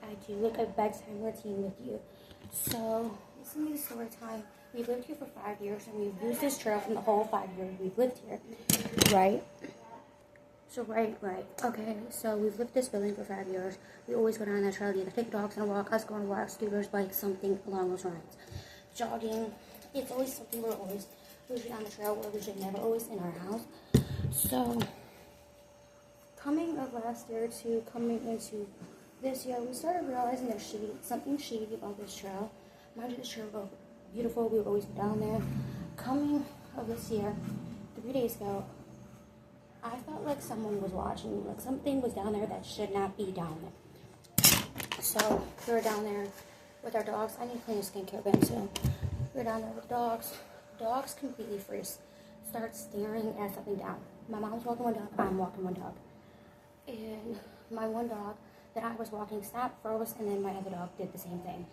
I do like a bedtime routine with you. So, this is the story time. We've lived here for 5 years and we've used this trail from the whole 5 years we've lived here. Right? So, right. Okay, so we've lived this building for 5 years. We always go down that trail, either take dogs on a walk, us go on a walk, scooters, bikes, something along those lines. Jogging. It's always something we're always usually on the trail. We're usually never always in our house. So, coming of last year to coming into this year, we started realizing there's something shady about this trail. Mind you, this trail was beautiful. We would always be down there. Coming of this year, 3 days ago, I felt like someone was watching me. Like something was down there that should not be down there. So we were down there with our dogs. I need to clean a skincare bin, so we were down there with dogs. Dogs completely freeze. Start staring at something down. My mom's walking one dog. I'm walking one dog. And my one dog that I was walking stopped, froze, and then my other dog did the same thing.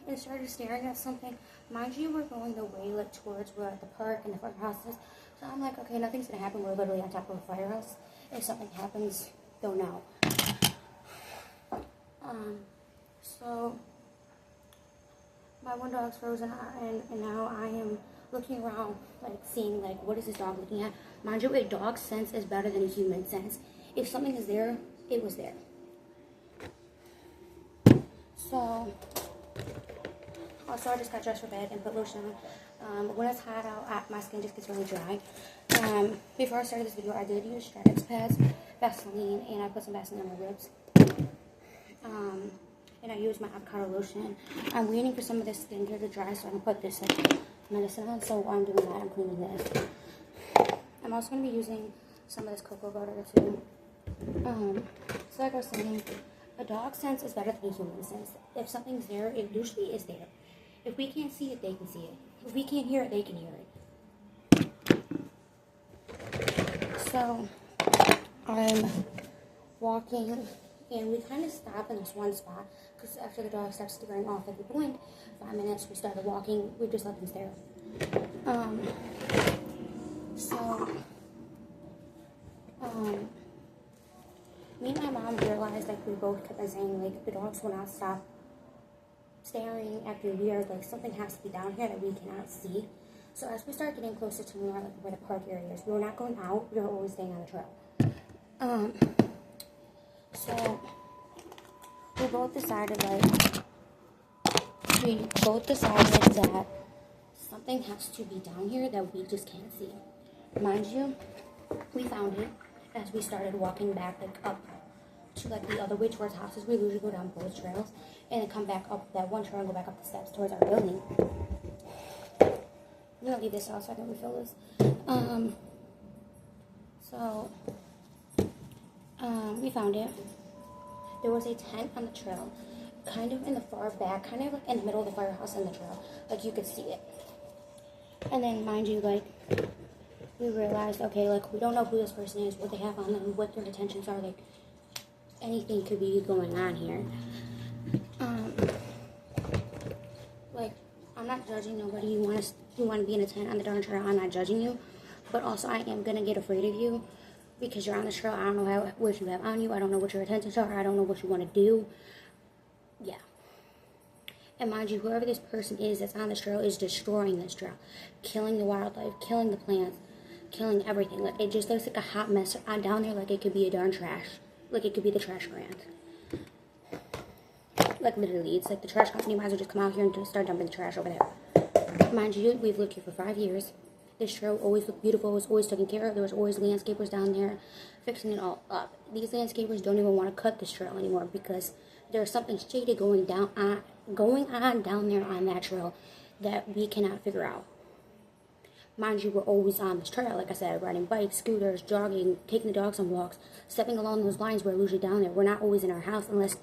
And started staring at something. Mind you, we're going the way like towards where the park and the firehouse is. So I'm like, okay, nothing's gonna happen. We're literally on top of a firehouse. If something happens, they'll know. So my one dog's frozen, and now I am looking around, like seeing like what is this dog looking at. Mind you, a dog's sense is better than a human sense. If something is there, it was there. So also I just got dressed for bed and put lotion on. When it's hot out, my skin just gets really dry. Before I started this video, I did use Stratex pads, Vaseline, and I put some Vaseline on my ribs. And I used my avocado lotion. I'm waiting for some of this skincare to dry so I can put this medicine on. So while I'm doing that, I'm cleaning this. I'm also going to be using some of this cocoa butter too. So like I was saying, a dog sense is better than a human sense. If something's there, it usually is there. If we can't see it, they can see it. If we can't hear it, they can hear it. So I'm walking, and we kind of stop in this one spot because after the dog stopped staring off at the blind, 5 minutes we started walking. We just let them stare. Me and my mom realized, like, we both kept on saying, like, the dogs will not stop staring after we are, like, something has to be down here that we cannot see. So as we start getting closer to more, like, where the park area is, we were not going out, we were always staying on the trail. So we both decided that something has to be down here that we just can't see. Mind you, we found it as we started walking back, like, up to, like, the other way towards houses. We usually go down both trails and then come back up that one trail and go back up the steps towards our building. I'm gonna leave this out so I can refill this. We found it. There was a tent on the trail, kind of in the far back, kind of like in the middle of the firehouse and the trail. Like, you could see it. And then, mind you, like, we realized, okay, like, we don't know who this person is, what they have on them, what their intentions are, like, anything could be going on here. Like, I'm not judging nobody. You want to be in a tent on the darn trail, I'm not judging you. But also, I am going to get afraid of you because you're on the trail. I don't know what you have on you. I don't know what your intentions are. I don't know what you want to do. Yeah. And mind you, whoever this person is that's on this trail is destroying this trail. Killing the wildlife, killing the plants, killing everything. Like, it just looks like a hot mess down there, like it could be a darn trash. Like, it could be the trash brand. Like, literally, it's like the trash company might as well just come out here and just start dumping the trash over there. Mind you, we've lived here for 5 years. This trail always looked beautiful. It was always taken care of. There was always landscapers down there fixing it all up. These landscapers don't even want to cut this trail anymore because there's something shady going on down there on that trail that we cannot figure out. Mind you, we're always on this trail, like I said, riding bikes, scooters, jogging, taking the dogs on walks, stepping along those lines. We're usually down there. We're not always in our house unless,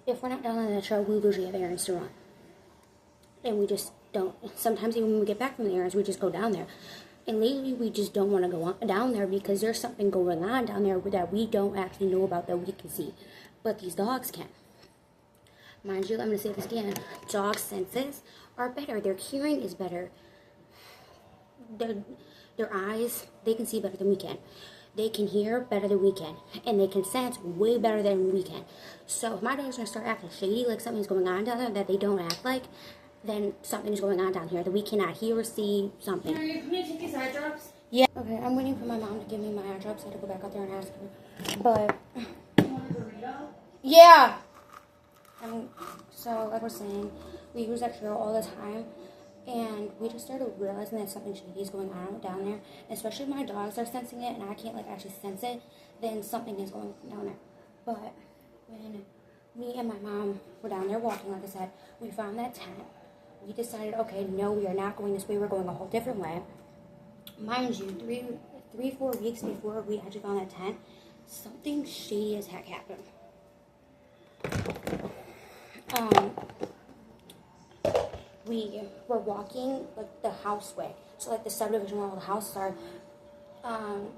if we're not down on the trail, we usually have errands to run. And we just don't. Sometimes even when we get back from the errands, we just go down there. And lately, we just don't want to go down there because there's something going on down there that we don't actually know about that we can see. But these dogs can. Mind you, I'm going to say this again. Dogs' senses are better. Their hearing is better. Their eyes, they can see better than we can. they can hear better than we can, and they can sense way better than we can. So if my dog's gonna start acting shady, like something's going on down there that they don't act like, then something's going on down here that we cannot hear or see something. Can you take these eye drops? Yeah. Okay, I'm waiting for my mom to give me my eye drops. I had to go back out there and ask her. But You want a burrito? yeah. So like we're saying, we use that trail all the time. And we just started realizing that something shady is going on down there. Especially if my dogs are sensing it and I can't like actually sense it, then something is going down there. But when me and my mom were down there walking, like I said, we found that tent. We decided, okay, no, we are not going this way. We're going a whole different way. Mind you, 4 weeks before we actually found that tent, something shady as heck happened. We were walking like the house way, so like the subdivision where all the houses are.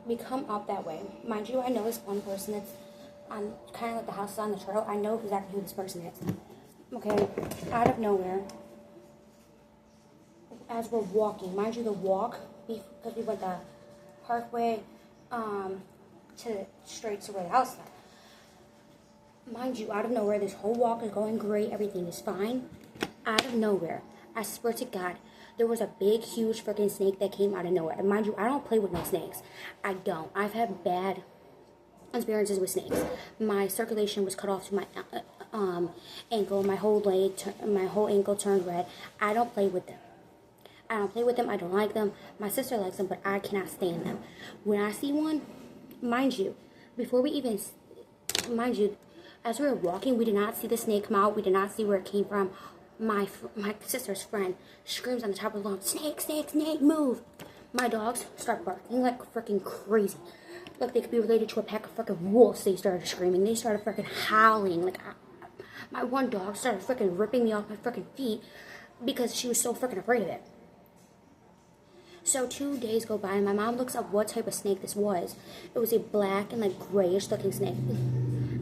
We come up that way. Mind you, I know this one person that's on kind of like the houses on the trail. I know exactly who this person is. Okay, out of nowhere, as we're walking, mind you, the walk, because we went the parkway to straight to where the house is at. Mind you, out of nowhere, this whole walk is going great. Everything is fine. Out of nowhere, I swear to God, there was a big, huge freaking snake that came out of nowhere. And mind you, I don't play with no snakes. I don't. I've had bad experiences with snakes. My circulation was cut off to my ankle. My whole leg, my whole ankle turned red. I don't play with them. I don't play with them. I don't like them. My sister likes them, but I cannot stand them. When I see one, mind you, before we even, mind you, as we were walking, we did not see the snake come out. We did not see where it came from. My sister's friend screams on the top of the lawn, "Snake, snake, snake, move!" My dogs start barking like freaking crazy. Like they could be related to a pack of freaking wolves. They started screaming. They started freaking howling. Like my one dog started freaking ripping me off my freaking feet because she was so freaking afraid of it. So 2 days go by and my mom looks up what type of snake this was. It was a black and like grayish looking snake.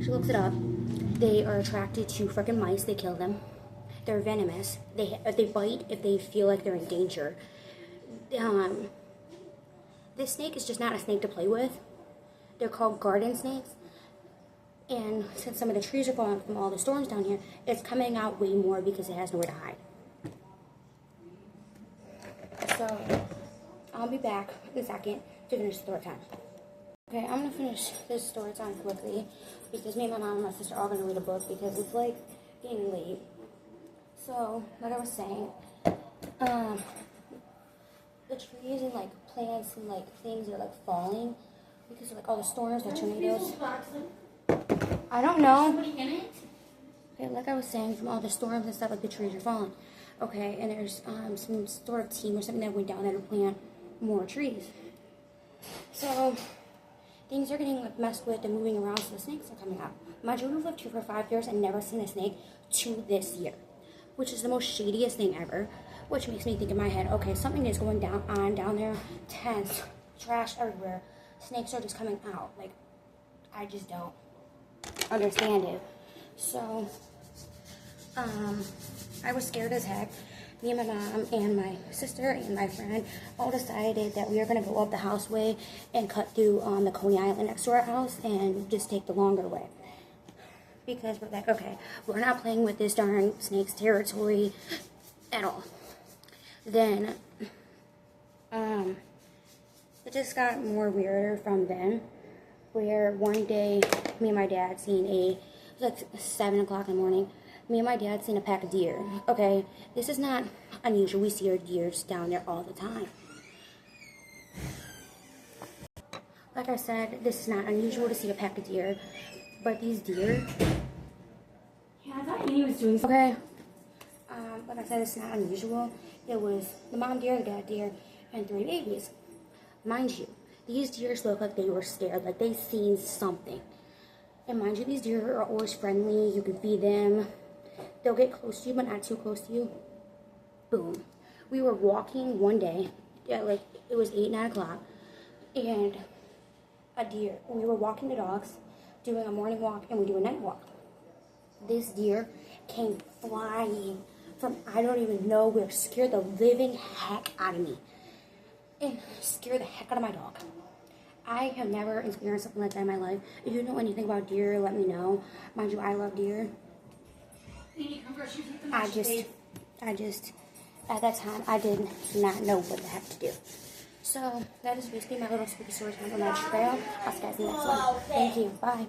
She looks it up. They are attracted to freaking mice. They kill them. They're venomous. They bite if they feel like they're in danger. This snake is just not a snake to play with. They're called garden snakes. And since some of the trees are falling from all the storms down here, it's coming out way more because it has nowhere to hide. So I'll be back in a second to finish the story time. Okay, I'm going to finish this story time quickly because me and my mom and my sister are all going to read a book because it's like getting late. So, like I was saying, the trees and like plants and like things are like falling because of like all the storms, the tornadoes. I don't know. Okay, like I was saying, from all the storms and stuff, like the trees are falling. Okay, and there's some sort of team or something that went down there to plant more trees. So things are getting like messed with and moving around, so the snakes are coming out. My Judah lived here for 5 years and never seen a snake to this year, which is the most shadiest thing ever, which makes me think in my head, okay, something is going down there, tents, trash everywhere, snakes are just coming out. Like, I just don't understand it. So, I was scared as heck. Me and my mom and my sister and my friend all decided that we are going to go up the houseway and cut through the Coney Island next to our house and just take the longer way. Because we're like, okay, we're not playing with this darn snake's territory at all. Then, it just got more weirder from then, where one day, me and my dad seen it was like 7 o'clock in the morning, me and my dad seen a pack of deer. Okay, this is not unusual. We see our deers down there all the time. Like I said, this is not unusual to see a pack of deer, but these deer... Yeah, I thought he was doing something. Okay. Like I said, it's not unusual. It was the mom deer, the dad deer, and 3 babies. Mind you, these deers look like they were scared, like they seen something. And mind you, these deer are always friendly. You can feed them. They'll get close to you, but not too close to you. Boom. We were walking one day, like it was 8, 9 o'clock, and a deer. We were walking the dogs, doing a morning walk, and we do a night walk. This deer came flying from I don't even know where, scared the living heck out of me, and scared the heck out of my dog. I have never experienced something like that in my life. If you know anything about deer, let me know. Mind you, I love deer. I just, at that time, I did not know what the heck to do. So, that is basically my little spooky story time on that trail. I'll see you guys in the next one. Thank you. Bye.